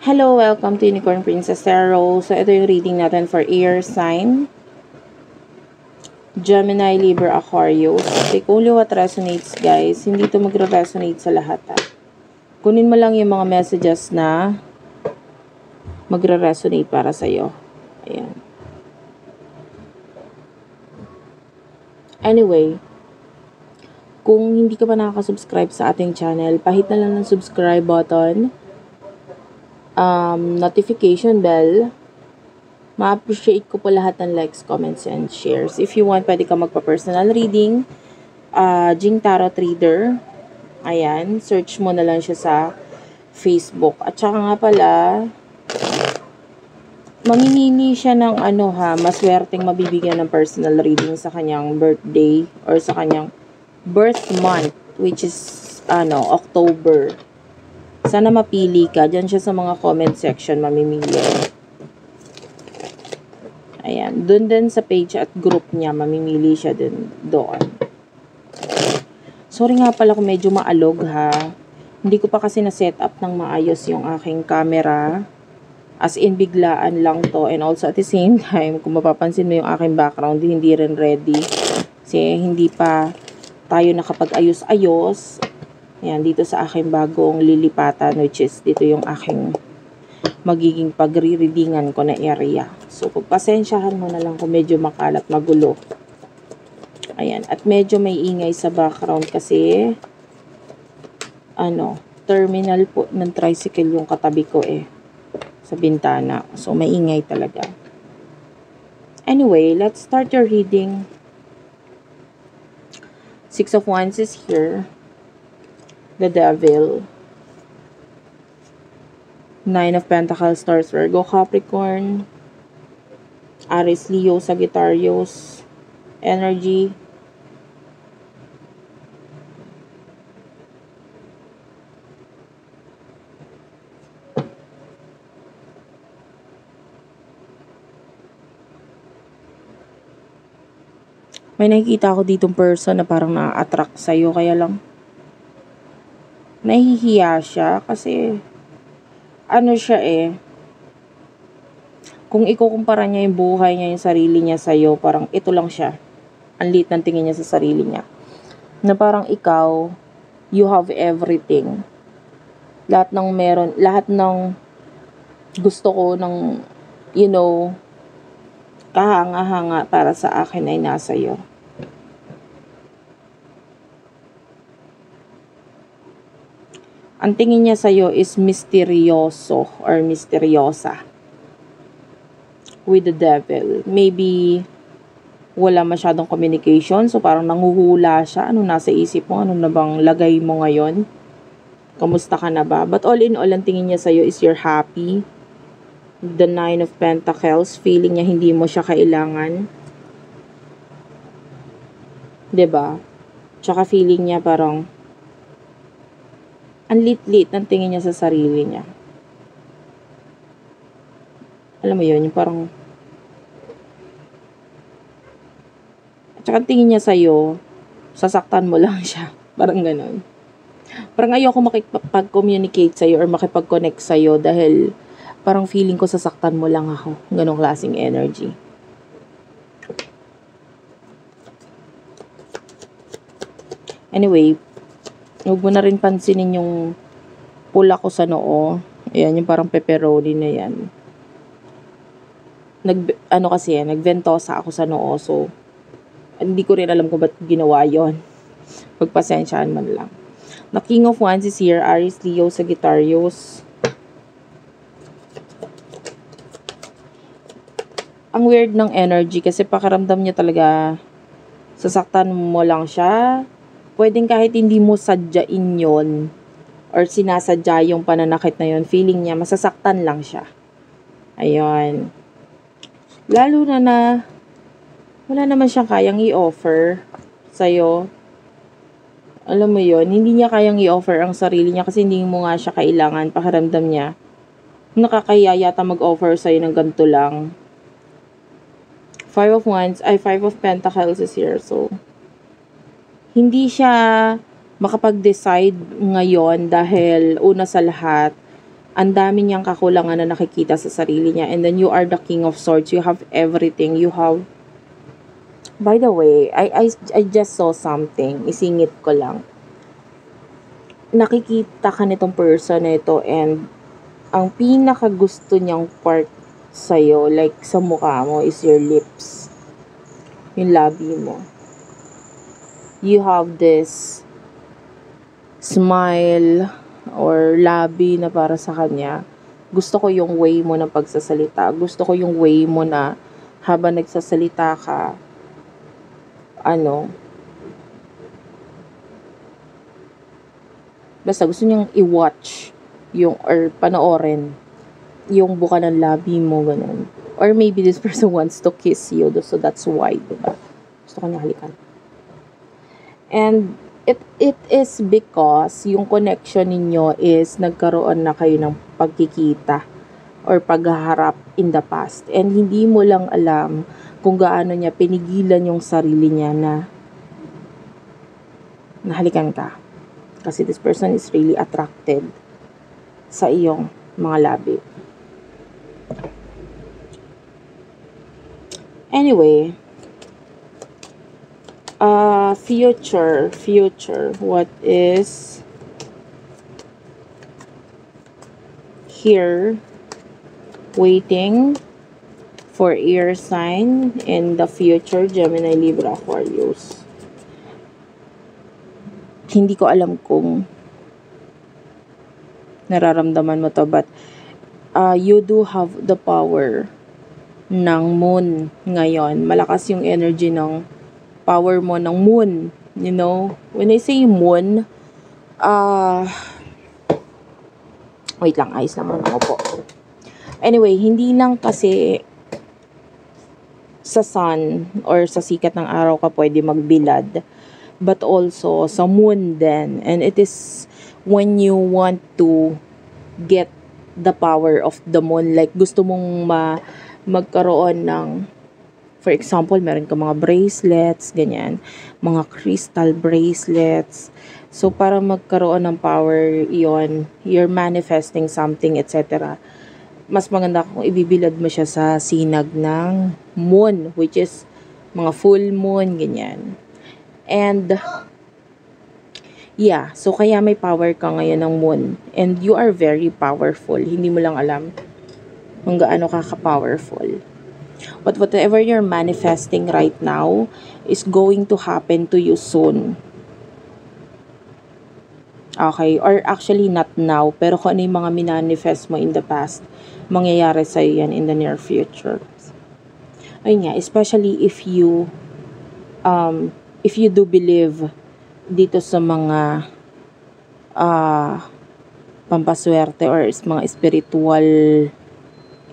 Hello, welcome to Unicorn Princess Tarot. So, ito yung reading natin for air sign. Gemini, Libra, Aquarius. Take only what resonates, guys. Hindi ito magre-resonate sa lahat. Kunin mo lang yung mga messages na magre-resonate para sa'yo. Ayan. Anyway, kung hindi ka pa nakaka-subscribe sa ating channel, pahit na lang ng subscribe button, notification bell. Ma-appreciate ko po lahat ng likes, comments, and shares. If you want, pwede ka magpa-personal reading. Jing Tarot Reader. Ayan. Search mo na lang siya sa Facebook. At saka nga pala, mamimili siya ng maswerteng mabibigyan ng personal reading sa kanyang birthday or sa kanyang birth month, which is, October. Sana mapili ka. Diyan siya sa mga comment section mamimili. Ayan. Doon din sa page at group niya, mamimili siya doon. Sorry nga pala kung medyo maalog ha. Hindi ko pa kasi na-set up ng maayos yung aking camera. As in, biglaan lang to. And also at the same time, kung mapapansin mo yung aking background, hindi rin ready. Kasi hindi pa tayo nakapag-ayos-ayos. Ayan, dito sa aking bagong lilipatan, which is dito yung aking magiging pagre-readingan ko na area. So, pagpasensyahan mo na lang kung medyo makalat, magulo. Ayan, at medyo may ingay sa background kasi, terminal po ng tricycle yung katabi ko sa bintana. So, may ingay talaga. Anyway, let's start your reading. Six of Wands is here. The Devil. Nine of Pentacles, Taurus, Virgo, Capricorn. Aries, Leo, Sagittarius. Energy. May nakikita ako ditong person na parang na-attract sa'yo, kaya lang nahihiya siya kasi kung ikukumpara niya yung buhay niya, yung sarili niya sa'yo, parang ito lang siya. Ang liit ng tingin niya sa sarili niya. Na parang ikaw, you have everything. Lahat ng gusto ko ng, kahanga-hanga para sa akin ay nasa iyo. Ang tingin niya sa'yo is misteryoso or misteryosa. With the Devil. Maybe wala masyadong communication, so parang nanguhula siya. Ano nasa isip mo? Ano na bang lagay mo ngayon? Kamusta ka na ba? But all in all, ang tingin niya sa'yo is you're happy. The Nine of Pentacles. Feeling niya hindi mo siya kailangan. 'Di ba? Tsaka feeling niya parang ang lit-lit ng tingin niya sa sarili niya. Alam mo yun, yung parang at saka tingin niya sa'yo, sasaktan mo lang siya. Parang ganun. Parang ayoko makipag-communicate sa'yo or makipag-connect sa'yo dahil parang feeling ko sasaktan mo lang ako. Ganong klaseng energy. Anyway, huwag mo na rin pansinin yung pula ko sa noo. Ayan, yung parang pepperoni na yan. Nagventosa ako sa noo. So, hindi ko rin alam kung ba't ginawa yon. Pagpasensyaan man lang. The King of Wands is here. Aries, Leo, Sagittarius. Ang weird ng energy kasi pakiramdam niya talaga sasaktan mo lang siya. Pwedeng kahit hindi mo sadyain yon or sinasadya yung pananakit na yon, feeling niya masasaktan lang siya. Ayun. Lalo na wala naman siyang kayang i-offer sa'yo. Alam mo yon, hindi niya kayang i-offer ang sarili niya kasi hindi mo nga siya kailangan. Pakiramdam niya nakakahiya yata mag-offer sa'yo ng ganito lang. Five of Pentacles is here. So, hindi siya makapag-decide ngayon dahil una sa lahat, Ang dami niyang kakulangan na nakikita sa sarili niya. And then you are the King of Swords. You have everything. You have... By the way, I just saw something. Isingit ko lang. Nakikita ka nitong person na ito and ang pinaka gusto niyang part sa'yo, like sa mukha mo, is your lips. Yung labi mo. You have this smile or labi na para sa kanya. Gusto ko yung way mo ng pagsasalita. Gusto ko yung way mo na habang nagsasalita ka, basta gusto niyang i-watch yung, or panoorin yung buka ng labi mo, ganun. Or maybe this person wants to kiss you, so that's why, diba? Gusto ko niya halikan. And it is because yung connection ninyo is nagkaroon na kayo ng pagkikita or paghaharap in the past. And hindi mo lang alam kung gaano niya pinigilan yung sarili niya na nahalikan ka. Kasi this person is really attracted sa iyong mga labi. Anyway, future, what is here waiting for air sign in the future, Gemini, Libra, Aquarius? Hindi ko alam kung nararamdaman mo to, but you do have the power ng moon ngayon. Malakas yung energy ng power mo ng moon. You know, when I say moon, wait lang, ayos naman ako po. Anyway, hindi lang kasi sa sun or sa sikat ng araw ka pwede magbilad, but also sa moon din. And it is when you want to get the power of the moon, like gusto mong magkaroon ng, for example, meron ka mga bracelets, ganyan, mga crystal bracelets. So, para magkaroon ng power yon, you're manifesting something, etc. Mas maganda kung ibibilad mo siya sa sinag ng moon, which is mga full moon, ganyan. And, yeah, so kaya may power ka ngayon ng moon. And you are very powerful. Hindi mo lang alam kung gaano ka ka-powerful. But whatever you're manifesting right now is going to happen to you soon. Okay? Or actually not now, pero kung ano yung mga minanifest mo in the past, mangyayari sa'yo yan in the near future. Ayun nga, especially if you do believe dito sa mga pampaswerte or mga spiritual,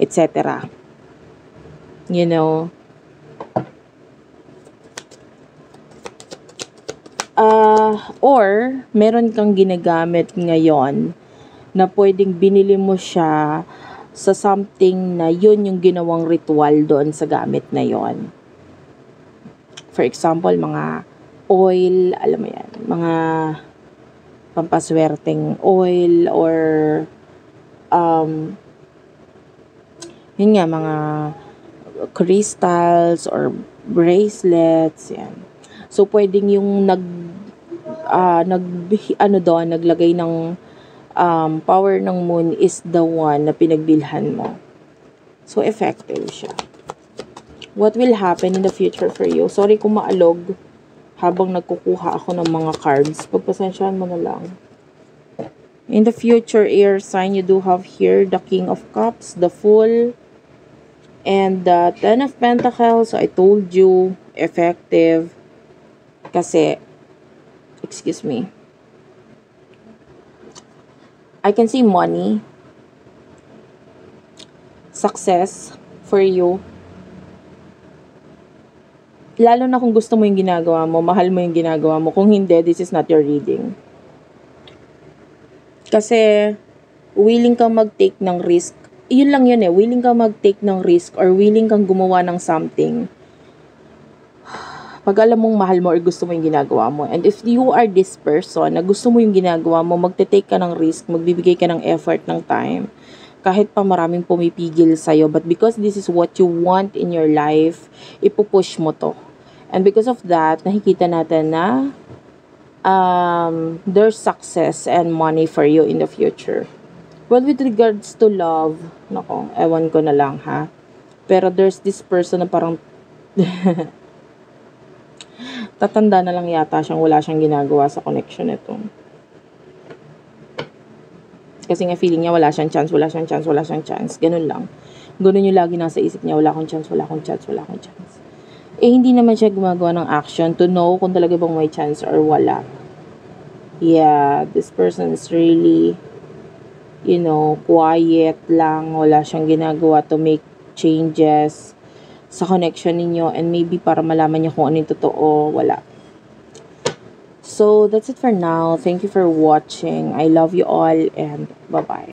etc. You know, or meron kang ginagamit ngayon na pwedeng binili mo siya sa something na yun yung ginawang ritual doon sa gamit na yon. For example, mga oil, alam mo yan, mga pampaswerteng oil or yun nga, mga crystals or bracelets, yan. So, pwedeng yung naglagay ng power ng moon is the one na pinagbilhan mo. So, effective siya. What will happen in the future for you? Sorry kung maalog habang nagkukuha ako ng mga cards. Pagpasensyahan mo na lang. In the future air sign, you do have here the King of Cups, the Fool, and the Ten of Pentacles. So, I told you, effective. Kasi, excuse me, I can see money, success for you. Lalo na kung gusto mo yung ginagawa mo, mahal mo yung ginagawa mo. Kung hindi, this is not your reading. Kasi, willing kang mag-take ng risk. Yun lang yun eh, willing kang mag-take ng risk or willing kang gumawa ng something Pag alam mong mahal mo or gusto mo yung ginagawa mo. And if you are this person na gusto mo yung ginagawa mo, magte-take ka ng risk, magbibigay ka ng effort, ng time, kahit pa maraming pumipigil sa'yo, but because this is what you want in your life, ipupush mo to. And because of that, nakikita natin na there's success and money for you in the future. Well, with regards to love, nako, ewan ko na lang ha. Pero there's this person na parang tatanda na lang yata siyang wala siyang ginagawa sa connection nito. Kasi nga feeling niya wala siyang chance, wala siyang chance, wala siyang chance. Ganun lang. Ganun yung lagi nasa isip niya, wala akong chance, wala akong chance, wala akong chance. Eh, hindi naman siya gumagawa ng action to know kung talaga bang may chance or wala. Yeah, this person is really, quiet lang. Wala siyang ginagawa to make changes sa connection ninyo, and maybe para malaman niyo kung ano yung totoo, wala. So, that's it for now. Thank you for watching. I love you all, and bye-bye.